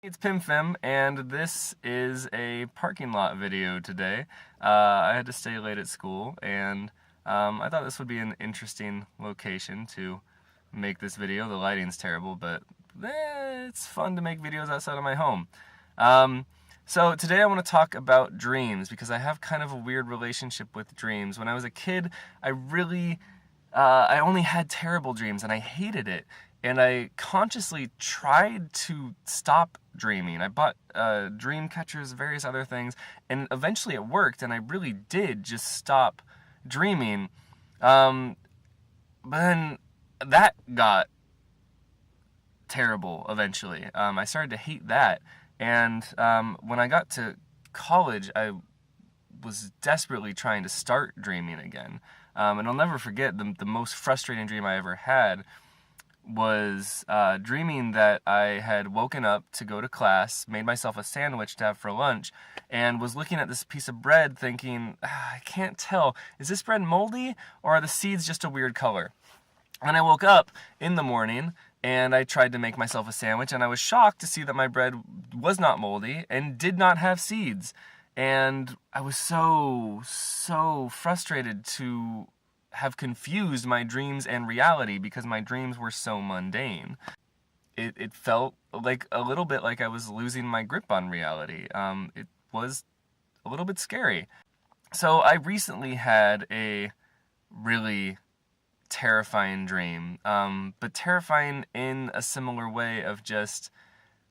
It's PMFM, and this is a parking lot video today. I had to stay late at school, and I thought this would be an interesting location to make this video. The lighting's terrible, but it's fun to make videos outside of my home. So today I want to talk about dreams, because I have kind of a weird relationship with dreams. When I was a kid, I only had terrible dreams, and I hated it. And I consciously tried to stop dreaming. I bought dream catchers, various other things, and eventually it worked, and I really did just stop dreaming. But then that got terrible eventually. I started to hate that, and when I got to college, I was desperately trying to start dreaming again. And I'll never forget the most frustrating dream I ever had was dreaming that I had woken up to go to class, made myself a sandwich to have for lunch, and was looking at this piece of bread thinking, I can't tell, is this bread moldy or are the seeds just a weird color? And I woke up in the morning and I tried to make myself a sandwich, and I was shocked to see that my bread was not moldy and did not have seeds. And I was so frustrated to have confused my dreams and reality, because my dreams were so mundane. It felt like a little bit like I was losing my grip on reality. It was a little bit scary. So I recently had a really terrifying dream, but terrifying in a similar way of just,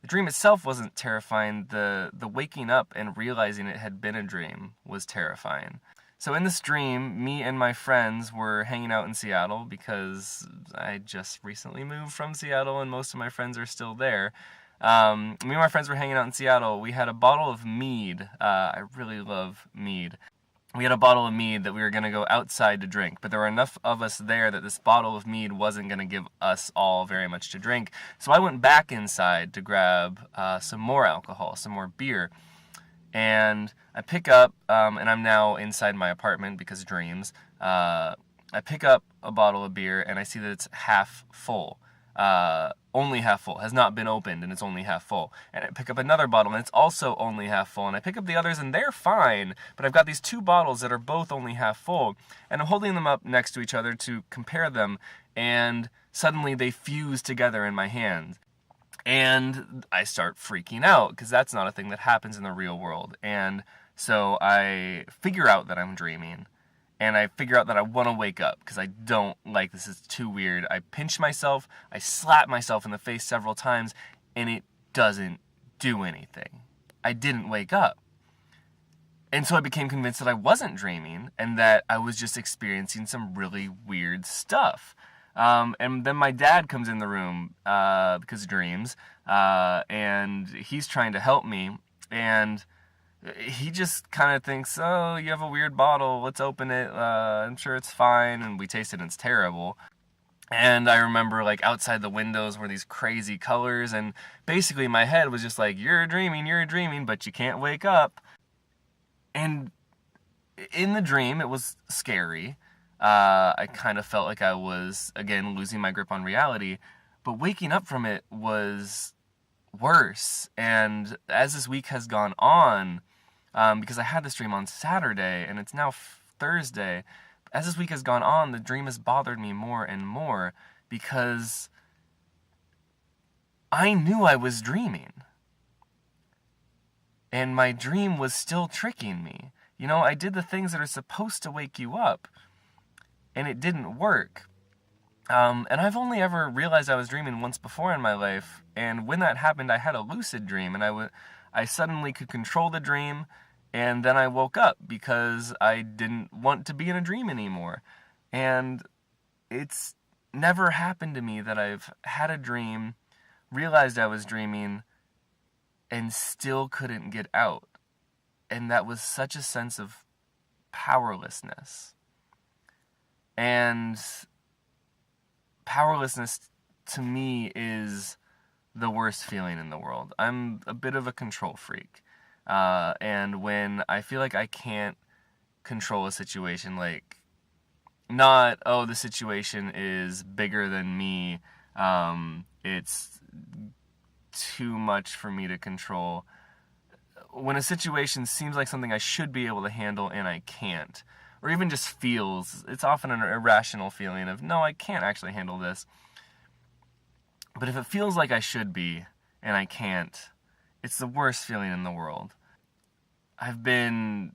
the dream itself wasn't terrifying, the waking up and realizing it had been a dream was terrifying. So in this dream, me and my friends were hanging out in Seattle, because I just recently moved from Seattle and most of my friends are still there. Me and my friends were hanging out in Seattle. We had a bottle of mead. I really love mead. We had a bottle of mead that we were going to go outside to drink, but there were enough of us there that this bottle of mead wasn't going to give us all very much to drink. So I went back inside to grab some more alcohol, some more beer. And I pick up, and I'm now inside my apartment because dreams. I pick up a bottle of beer and I see that it's half full. Only half full, has not been opened, and it's only half full. And I pick up another bottle and it's also only half full. And I pick up the others and they're fine, but I've got these two bottles that are both only half full. And I'm holding them up next to each other to compare them, and suddenly they fuse together in my hand. And I start freaking out, because that's not a thing that happens in the real world. And so I figure out that I'm dreaming, and I figure out that I want to wake up, because I don't like this. It's too weird. I pinch myself, I slap myself in the face several times, and it doesn't do anything. I didn't wake up. And so I became convinced that I wasn't dreaming, and that I was just experiencing some really weird stuff. And then my dad comes in the room, because of dreams, and he's trying to help me, and he just kind of thinks, oh, you have a weird bottle, let's open it, I'm sure it's fine, and we taste it and it's terrible. And I remember, like, outside the windows were these crazy colors, and basically my head was just like, you're dreaming, but you can't wake up. And in the dream, it was scary. I kind of felt like I was, again, losing my grip on reality, but waking up from it was worse. And as this week has gone on, because I had this dream on Saturday, and it's now Thursday, as this week has gone on, the dream has bothered me more and more, because I knew I was dreaming. And my dream was still tricking me. You know, I did the things that are supposed to wake you up, and it didn't work. And I've only ever realized I was dreaming once before in my life, and when that happened, I had a lucid dream, and I suddenly could control the dream, and then I woke up because I didn't want to be in a dream anymore. And it's never happened to me that I've had a dream, realized I was dreaming, and still couldn't get out. And that was such a sense of powerlessness. And powerlessness, to me, is the worst feeling in the world. I'm a bit of a control freak. And when I feel like I can't control a situation, like, not, oh, the situation is bigger than me, it's too much for me to control. When a situation seems like something I should be able to handle and I can't, or even just feels, it's often an irrational feeling of, no, I can't actually handle this. But if it feels like I should be and I can't, it's the worst feeling in the world. I've been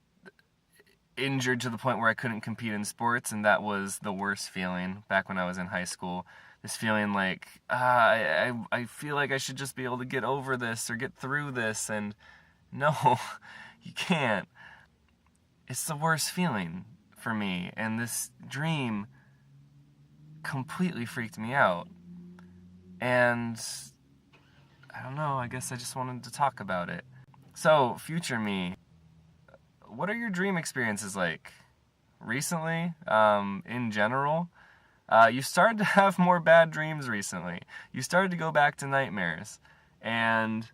injured to the point where I couldn't compete in sports, and that was the worst feeling back when I was in high school. This feeling like, I feel like I should just be able to get over this or get through this, and no, you can't. It's the worst feeling for me, and this dream completely freaked me out. And I don't know, I guess I just wanted to talk about it. So, future me, what are your dream experiences like? Recently, in general? You started to have more bad dreams recently. You started to go back to nightmares. And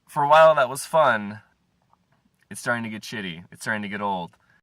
for a while that was fun. It's starting to get shitty. It's starting to get old.